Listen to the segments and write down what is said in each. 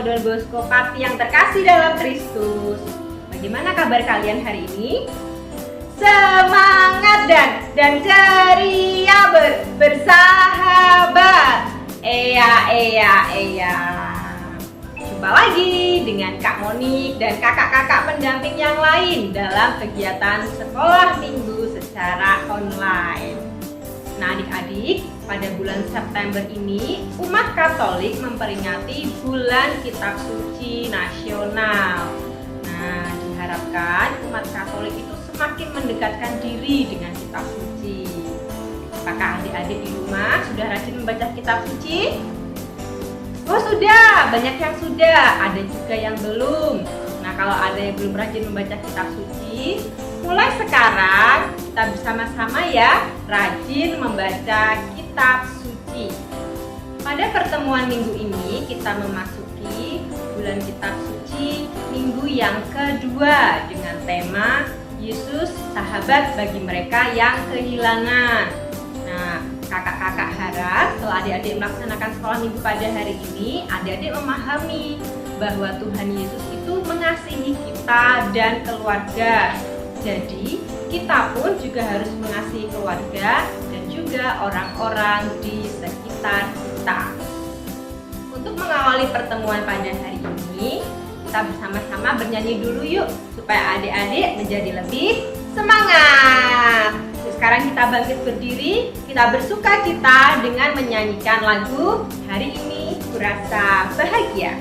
Don Bosco Pati yang terkasih dalam Kristus. Bagaimana kabar kalian hari ini? Semangat dan ceria bersahabat. Iya. Jumpa lagi dengan Kak Monik dan kakak-kakak pendamping yang lain dalam kegiatan sekolah minggu secara online. Nah adik-adik, pada bulan September ini umat Katolik memperingati bulan Kitab Suci Nasional. Nah diharapkan umat Katolik itu semakin mendekatkan diri dengan Kitab Suci. Apakah adik-adik di rumah sudah rajin membaca Kitab Suci? Oh sudah, banyak yang sudah, ada juga yang belum. Nah kalau ada yang belum rajin membaca Kitab Suci, mulai sekarang kita bersama-sama ya rajin membaca Kitab Suci. Pada pertemuan minggu ini kita memasuki bulan Kitab Suci minggu yang kedua dengan tema Yesus sahabat bagi mereka yang kehilangan. Nah kakak-kakak harap setelah adik-adik melaksanakan sekolah minggu pada hari ini, adik-adik memahami bahwa Tuhan Yesus itu mengasihi kita dan keluarga. Jadi kita pun juga harus mengasihi keluarga dan juga orang-orang di sekitar kita. Untuk mengawali pertemuan pada hari ini, kita bersama-sama bernyanyi dulu yuk supaya adik-adik menjadi lebih semangat. Sekarang kita bangkit berdiri, kita bersuka cita dengan menyanyikan lagu Hari Ini Kurasa Bahagia.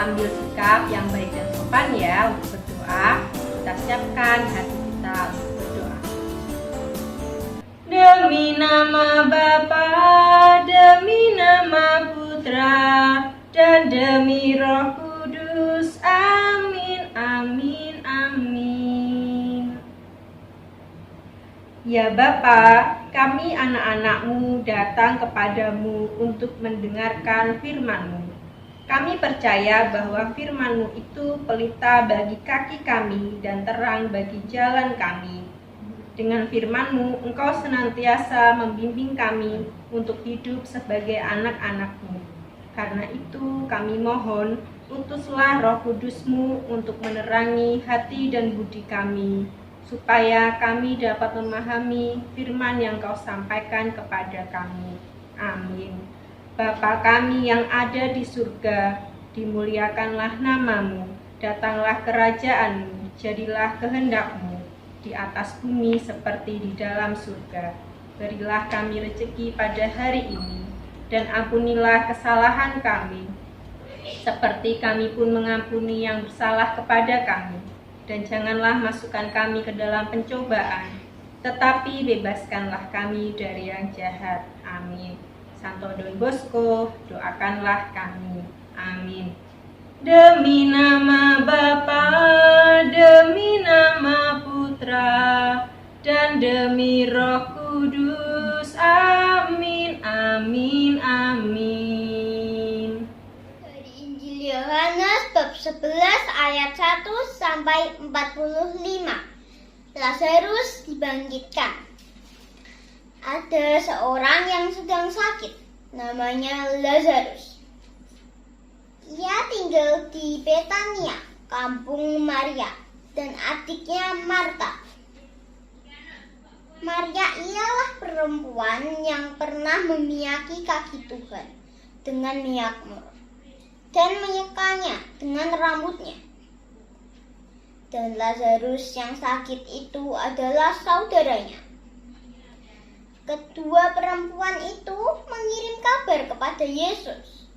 Ambil sikap yang baik dan sopan ya untuk berdoa. Kita siapkan hati kita untuk berdoa. Demi nama Bapa, demi nama Putra, dan demi Roh Kudus. Amin, amin, amin. Ya Bapa, kami anak-anak-Mu datang kepadamu untuk mendengarkan firman-Mu. Kami percaya bahwa firman-Mu itu pelita bagi kaki kami dan terang bagi jalan kami. Dengan firman-Mu, Engkau senantiasa membimbing kami untuk hidup sebagai anak-anak-Mu. Karena itu kami mohon, utuslah Roh Kudus-Mu untuk menerangi hati dan budi kami, supaya kami dapat memahami firman yang Kau sampaikan kepada kami. Amin. Bapa kami yang ada di surga, dimuliakanlah nama-Mu, datanglah kerajaan-Mu, jadilah kehendak-Mu, di atas bumi seperti di dalam surga. Berilah kami rezeki pada hari ini, dan ampunilah kesalahan kami, seperti kami pun mengampuni yang bersalah kepada kami. Dan janganlah masukkan kami ke dalam pencobaan, tetapi bebaskanlah kami dari yang jahat. Amin. Santo Don Bosco, doakanlah kami. Amin. Demi nama Bapa, demi nama Putra, dan demi Roh Kudus. Amin. Amin, amin. Dari Injil Yohanes bab 11 ayat 1 sampai 45. Lazarus dibangkitkan. Ada seorang yang sedang sakit, namanya Lazarus. Ia tinggal di Betania, kampung Maria dan adiknya Marta. Maria ialah perempuan yang pernah memiyaki kaki Tuhan dengan minyak mur dan menyekanya dengan rambutnya. Dan Lazarus yang sakit itu adalah saudaranya. Kedua perempuan itu mengirim kabar kepada Yesus.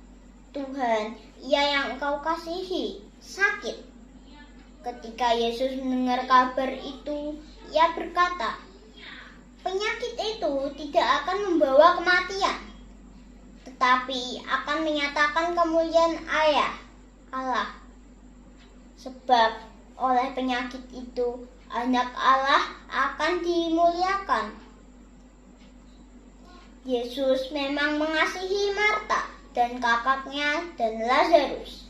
Tuhan, ia yang engkau kasihi, sakit. Ketika Yesus mendengar kabar itu, ia berkata, penyakit itu tidak akan membawa kematian, tetapi akan menyatakan kemuliaan Allah. Sebab oleh penyakit itu, anak Allah akan dimuliakan. Yesus memang mengasihi Marta dan kakaknya dan Lazarus.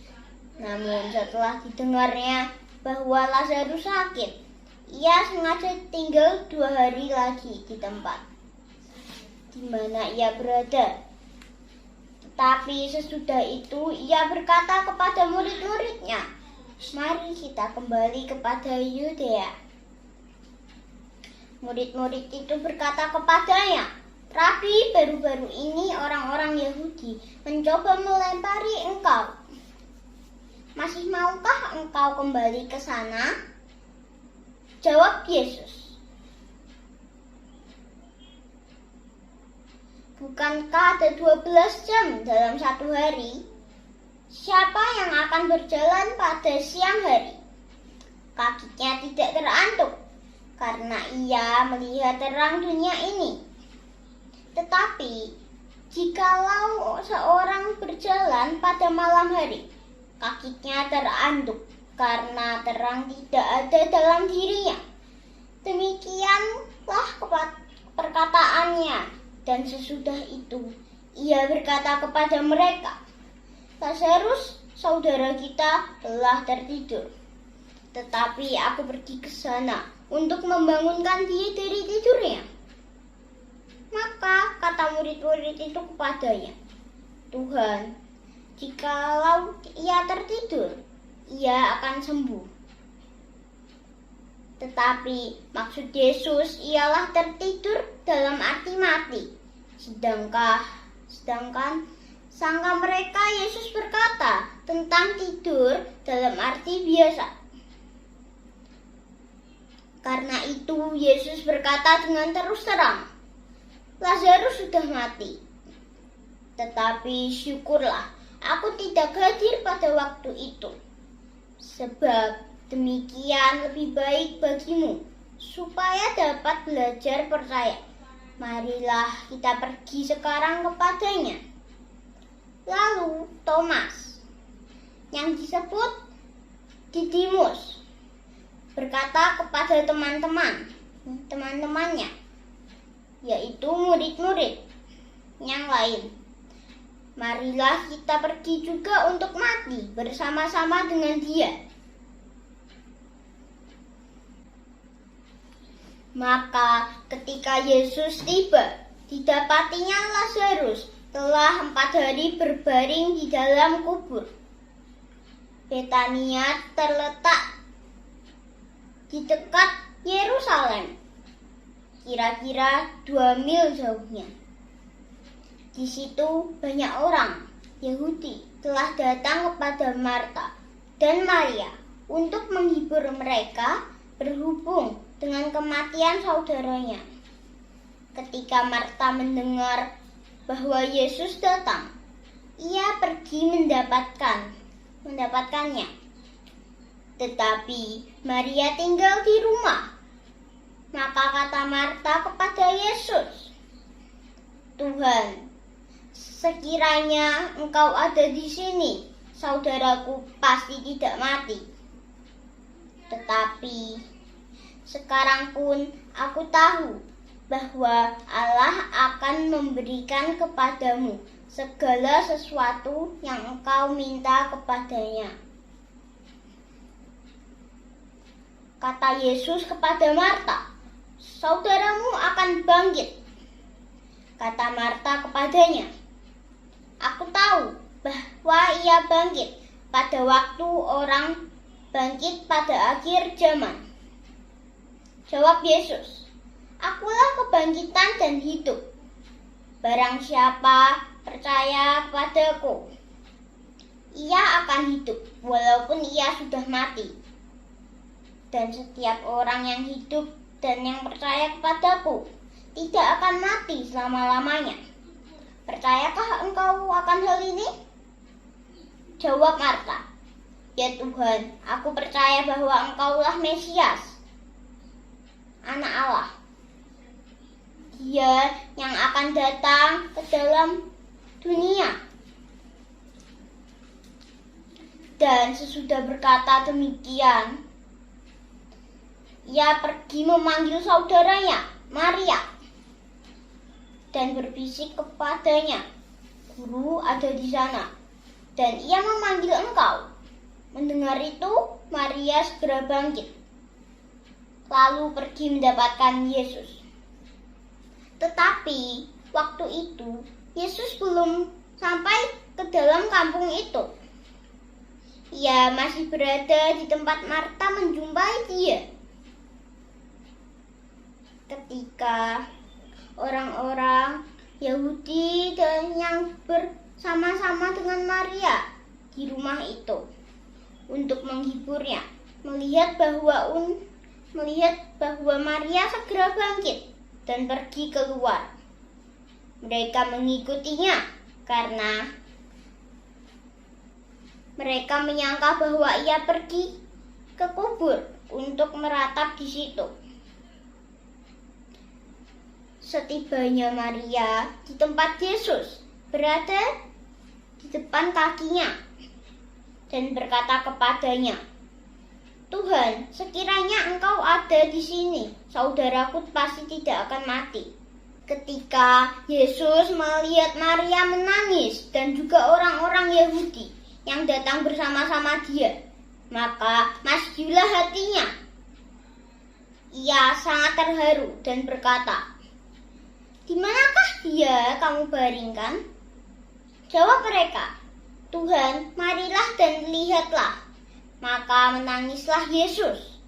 Namun setelah didengarnya bahwa Lazarus sakit, ia sengaja tinggal 2 hari lagi di tempat di mana ia berada. Tetapi sesudah itu ia berkata kepada murid-muridnya, mari kita kembali kepada Yudea. Murid-murid itu berkata kepadanya, Rabi, baru-baru ini orang-orang Yahudi mencoba melempari engkau. Masih maukah engkau kembali ke sana? Jawab Yesus, bukankah ada 12 jam dalam satu hari? Siapa yang akan berjalan pada siang hari? Kakinya tidak terantuk, karena ia melihat terang dunia ini. Tetapi, jikalau seorang berjalan pada malam hari, kakinya terantuk, karena terang tidak ada dalam dirinya. Demikianlah perkataannya. Dan sesudah itu, ia berkata kepada mereka, Lazarus, saudara kita, telah tertidur. Tetapi aku pergi ke sana untuk membangunkan dia dari tidurnya. Maka kata murid-murid itu kepadanya, Tuhan, jikalau ia tertidur, ia akan sembuh. Tetapi maksud Yesus ialah tertidur dalam arti mati. Sedangkan sangka mereka Yesus berkata tentang tidur dalam arti biasa. Karena itu Yesus berkata dengan terus terang, Lazarus sudah mati. Tetapi syukurlah aku tidak hadir pada waktu itu. Sebab demikian lebih baik bagimu, supaya dapat belajar percaya. Marilah kita pergi sekarang kepadanya. Lalu Thomas, yang disebut Didimus, berkata kepada teman-temannya, yaitu murid-murid yang lain, marilah kita pergi juga untuk mati bersama-sama dengan dia. Maka ketika Yesus tiba, didapatinya Lazarus telah 4 hari berbaring di dalam kubur. Betania terletak di dekat Yerusalem, kira-kira 2 mil jauhnya. Di situ banyak orang Yahudi telah datang kepada Marta dan Maria untuk menghibur mereka berhubung dengan kematian saudaranya. Ketika Marta mendengar bahwa Yesus datang, ia pergi mendapatkannya. Tetapi Maria tinggal di rumah. Maka kata Marta kepada Yesus, Tuhan, sekiranya engkau ada di sini, saudaraku pasti tidak mati. Tetapi sekarang pun aku tahu bahwa Allah akan memberikan kepadamu segala sesuatu yang engkau minta kepadanya. Kata Yesus kepada Marta, saudaramu akan bangkit. Kata Marta kepadanya, aku tahu bahwa ia bangkit pada waktu orang bangkit pada akhir zaman. Jawab Yesus, akulah kebangkitan dan hidup. Barang siapa percaya kepadaku, ia akan hidup walaupun ia sudah mati. Dan setiap orang yang hidup dan yang percaya kepadaku tidak akan mati selama-lamanya. Percayakah engkau akan hal ini? Jawab Marta, ya Tuhan, aku percaya bahwa engkaulah Mesias, Anak Allah, Dia yang akan datang ke dalam dunia. Dan sesudah berkata demikian, ia pergi memanggil saudaranya, Maria, dan berbisik kepadanya, Guru ada di sana, dan ia memanggil engkau. Mendengar itu, Maria segera bangkit, lalu pergi mendapatkan Yesus. Tetapi waktu itu, Yesus belum sampai ke dalam kampung itu. Ia masih berada di tempat Marta menjumpai dia. Ketika orang-orang Yahudi dan yang bersama-sama dengan Maria di rumah itu untuk menghiburnya, melihat bahwa Maria segera bangkit dan pergi keluar. Mereka mengikutinya karena mereka menyangka bahwa ia pergi ke kubur untuk meratap di situ. Setibanya Maria di tempat Yesus berada di depan kakinya dan berkata kepadanya, Tuhan, sekiranya engkau ada di sini, saudaraku pasti tidak akan mati. Ketika Yesus melihat Maria menangis dan juga orang-orang Yahudi yang datang bersama-sama dia, maka masjidlah hatinya. Ia sangat terharu dan berkata, di manakah dia kamu baringkan? Jawab mereka, Tuhan, marilah dan lihatlah. Maka menangislah Yesus.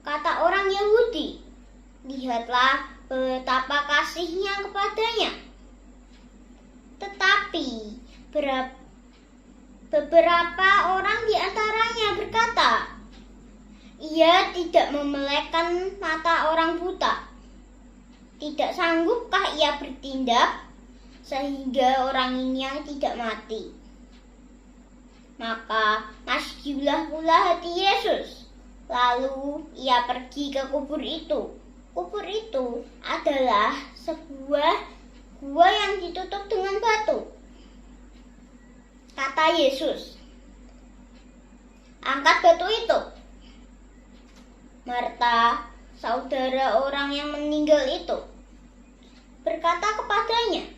Kata orang Yahudi, lihatlah betapa kasihnya kepadanya. Tetapi beberapa orang di antaranya berkata, ia tidak memelekkan mata orang buta. Tidak sanggupkah ia bertindak sehingga orang ini yang tidak mati? Maka masjidlah pula hati Yesus. Lalu ia pergi ke kubur itu. Kubur itu adalah sebuah gua yang ditutup dengan batu. Kata Yesus, angkat batu itu. Marta, saudara orang yang meninggal itu, berkata kepadanya,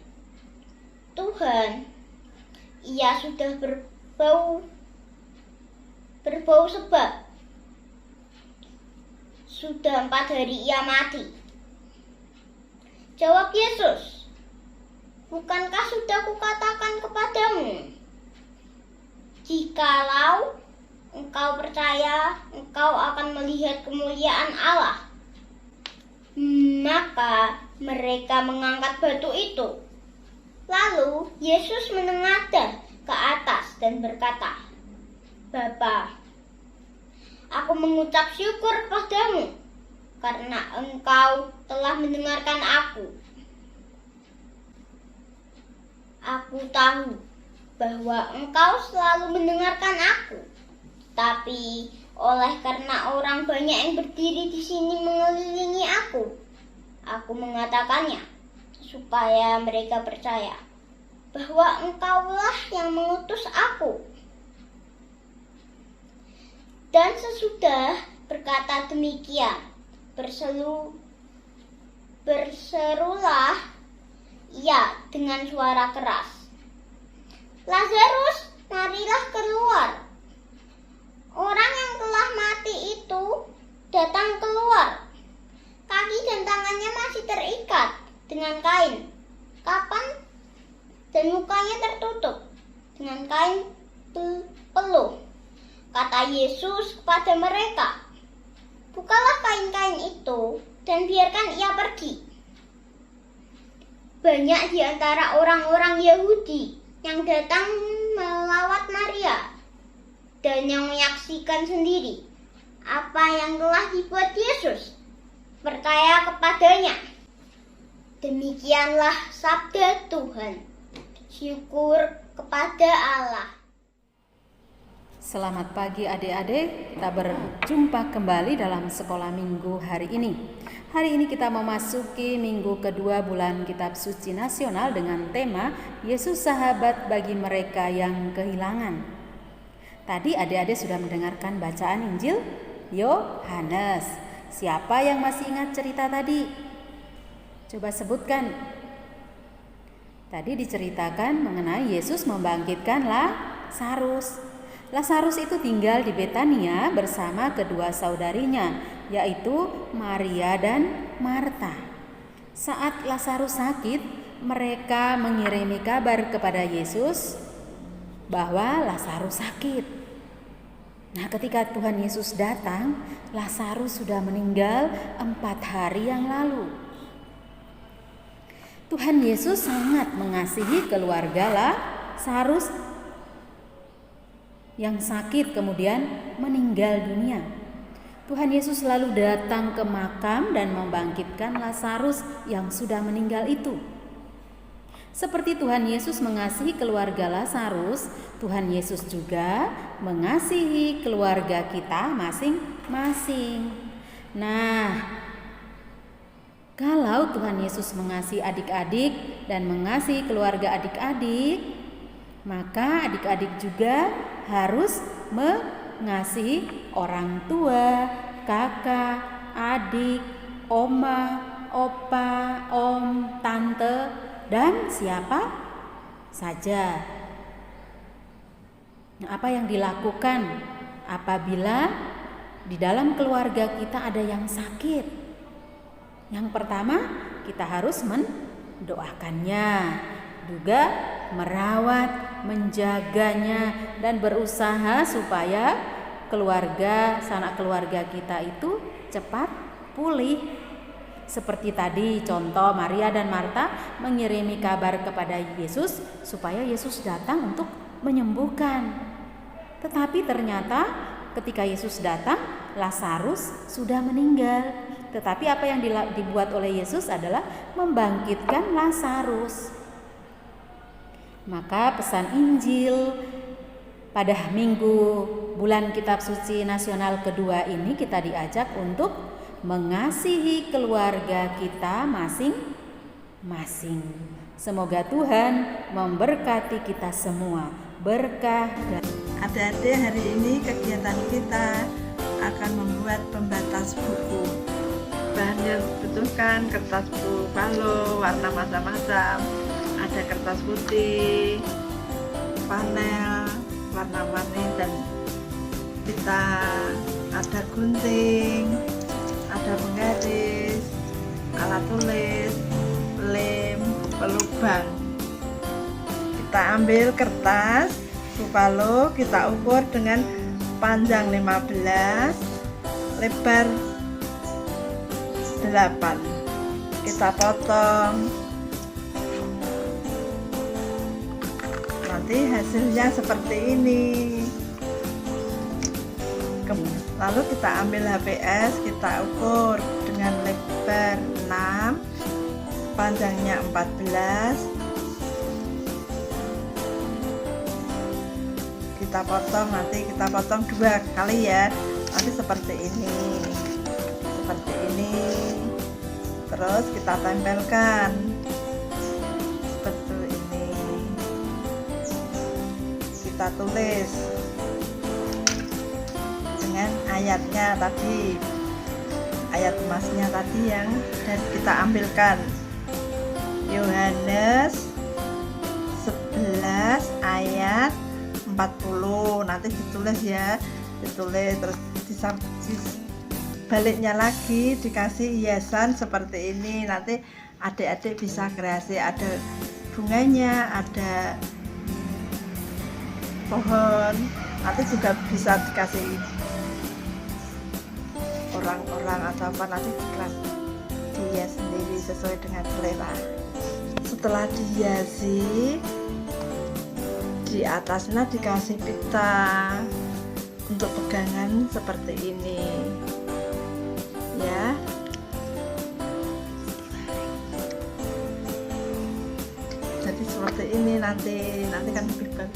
Tuhan, ia sudah berbau sebab sudah 4 hari ia mati. Jawab Yesus, bukankah sudah kukatakan kepadamu, jikalau engkau percaya, engkau akan melihat kemuliaan Allah. Maka mereka mengangkat batu itu. Lalu Yesus menengadah ke atas dan berkata, Bapa, aku mengucap syukur kepadamu karena engkau telah mendengarkan aku. Aku tahu bahwa engkau selalu mendengarkan aku. Tapi oleh karena orang banyak yang berdiri di sini mengelilingi aku mengatakannya supaya mereka percaya bahwa engkaulah yang mengutus aku. Dan sesudah berkata demikian, Berserulah ia dengan suara keras, "Lazarus, marilah keluar." Orang yang telah mati itu datang keluar. Kaki dan tangannya masih terikat dengan kain kapan dan mukanya tertutup dengan kain peluh. Kata Yesus kepada mereka, "Bukalah kain-kain itu dan biarkan ia pergi." Banyak di antara orang-orang Yahudi yang datang melawat Maria dan yang menyaksikan sendiri apa yang telah dibuat Yesus, percaya kepadanya. Demikianlah sabda Tuhan. Syukur kepada Allah. Selamat pagi adik-adik, kita berjumpa kembali dalam sekolah minggu hari ini. Hari ini kita memasuki minggu kedua bulan Kitab Suci Nasional dengan tema Yesus sahabat bagi mereka yang kehilangan. Tadi adik-adik sudah mendengarkan bacaan Injil Yohanes. Siapa yang masih ingat cerita tadi? Coba sebutkan. Tadi diceritakan mengenai Yesus membangkitkan Lazarus. Lazarus itu tinggal di Betania bersama kedua saudarinya, yaitu Maria dan Marta. Saat Lazarus sakit, mereka mengirimi kabar kepada Yesus bahwa Lazarus sakit. Nah, ketika Tuhan Yesus datang, Lazarus sudah meninggal 4 hari yang lalu. Tuhan Yesus sangat mengasihi keluarga Lazarus yang sakit kemudian meninggal dunia. Tuhan Yesus selalu datang ke makam dan membangkitkan Lazarus yang sudah meninggal itu. Seperti Tuhan Yesus mengasihi keluarga Lazarus, Tuhan Yesus juga mengasihi keluarga kita masing-masing. Nah, kalau Tuhan Yesus mengasihi adik-adik dan mengasihi keluarga adik-adik, maka adik-adik juga harus mengasihi orang tua, kakak, adik, oma, opa, om, tante, dan siapa saja. Nah, apa yang dilakukan apabila di dalam keluarga kita ada yang sakit? Yang pertama, kita harus mendoakannya, juga merawat, menjaganya, dan berusaha supaya sanak keluarga kita itu cepat pulih. Seperti tadi contoh Maria dan Marta mengirimi kabar kepada Yesus supaya Yesus datang untuk menyembuhkan. Tetapi ternyata ketika Yesus datang, Lazarus sudah meninggal. Tetapi apa yang dibuat oleh Yesus adalah membangkitkan Lazarus. Maka pesan Injil pada minggu bulan Kitab Suci Nasional kedua ini kita diajak untuk mengasihi keluarga kita masing-masing. Semoga Tuhan memberkati kita semua. Berkah dan adik-adik, hari ini kegiatan kita akan membuat pembatas buku. Bahan yang dibutuhkan kertas buku warna macam-macam. Ada kertas putih, panel, warna-warni, dan kita ada gunting, ada penggaris, alat tulis, lem, pelubang. Kita ambil kertas buku, kita ukur dengan panjang 15, lebar 8. Kita potong. Nanti hasilnya seperti ini. Lalu kita ambil HPS, kita ukur dengan lebar 6, panjangnya 14. Kita potong, nanti kita potong 2 kali ya. Nanti seperti ini. Seperti ini. Terus kita tempelkan. Seperti ini. Kita tulis dengan ayatnya tadi. ayat emasnya tadi yang dan kita ambilkan. Yohanes 11 ayat 40. Nanti ditulis ya, ditulis terus di baliknya lagi dikasih hiasan seperti ini. Nanti adik-adik bisa kreasi, ada bunganya, ada pohon, nanti juga bisa dikasih orang-orang atau apa, nanti dihias sendiri sesuai dengan selera. Setelah dihiasi, di atasnya dikasih pita untuk pegangan seperti ini ya. Jadi seperti ini nanti kan lebih baik.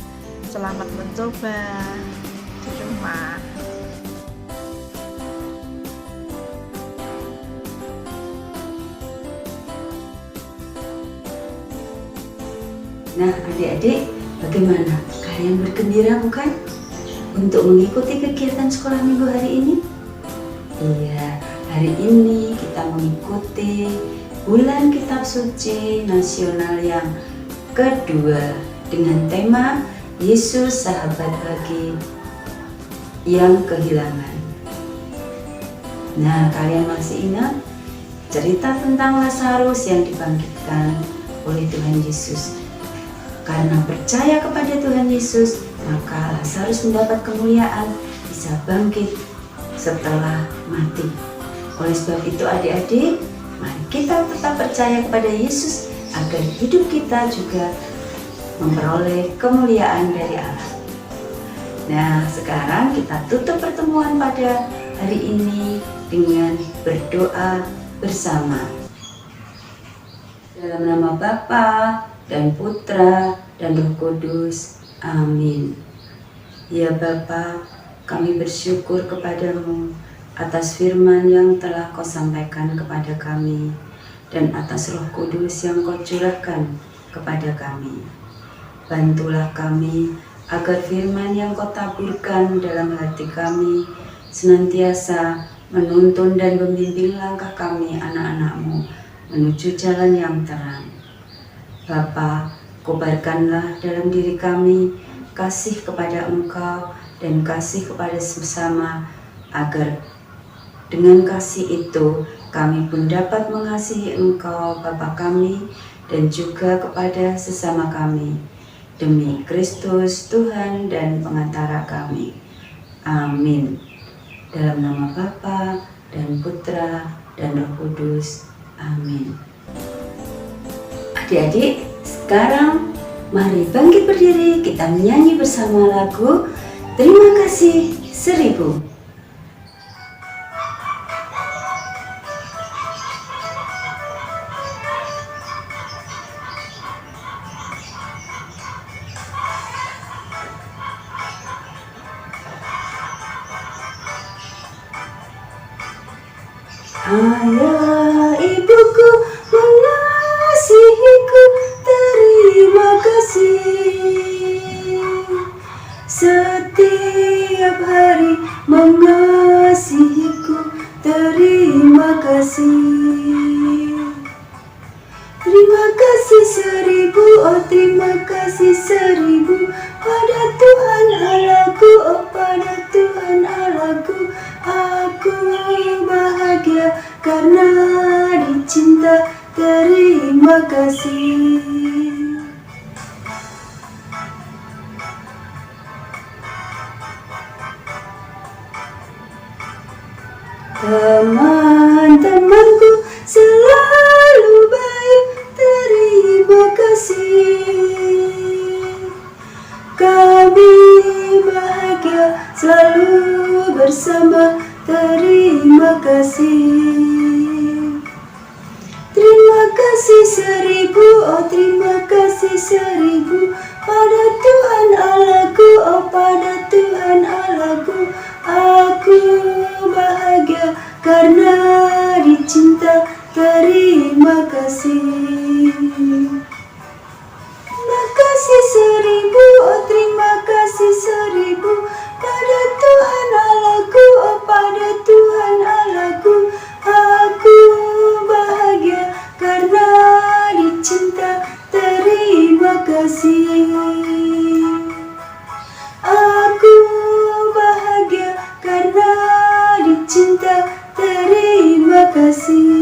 Selamat mencoba di rumah. Nah, adik-adik, bagaimana? Kalian bergembira bukan? Untuk mengikuti kegiatan sekolah minggu hari ini? Iya, hari ini kita mengikuti bulan kitab suci nasional yang kedua dengan tema Yesus sahabat bagi yang kehilangan. Nah, kalian masih ingat cerita tentang Lazarus yang dibangkitkan oleh Tuhan Yesus? Karena percaya kepada Tuhan Yesus, maka Lazarus mendapat kemuliaan, bisa bangkit setelah mati. Oleh sebab itu adik-adik, mari kita tetap percaya kepada Yesus agar hidup kita juga memperoleh kemuliaan dari Allah. Nah, sekarang kita tutup pertemuan pada hari ini dengan berdoa bersama. Dalam nama Bapa dan Putra dan Roh Kudus. Amin. Ya Bapa, kami bersyukur kepadamu atas firman yang telah Kau sampaikan kepada kami dan atas Roh Kudus yang Kau curahkan kepada kami. Bantulah kami agar firman yang Kau taburkan dalam hati kami senantiasa menuntun dan membimbing langkah kami anak-anak-Mu menuju jalan yang terang. Bapa, kobarkanlah dalam diri kami kasih kepada Engkau dan kasih kepada sesama, agar dengan kasih itu kami pun dapat mengasihi Engkau Bapa kami dan juga kepada sesama kami. Demi Kristus Tuhan dan pengantara kami. Amin. Dalam nama Bapa dan Putra dan Roh Kudus. Amin. Adik-adik, sekarang mari bangkit berdiri, kita menyanyi bersama lagu Terima Kasih 1000. Ayah ibuku mengasihiku, terima kasih. Setiap hari mengasihiku, terima kasih. Terima kasih 1000, oh terima kasih 1000 pada Tuhan Allahku, oh pada Tuhan Allahku. Aku bahagia karena dicinta, terima kasih. Teman-temanku selalu baik, terima kasih. Kami bahagia selalu bersama, terima kasih. Terima kasih 1000, oh terima kasih 1000 pada Tuhan Allahku, oh pada Tuhan Allahku. Aku bahagia karena dicinta, terima kasih. Terima kasih 1000, oh terima kasih 1000 pada Tuhan Allahku, oh pada Tuhan Allahku. terima kasih.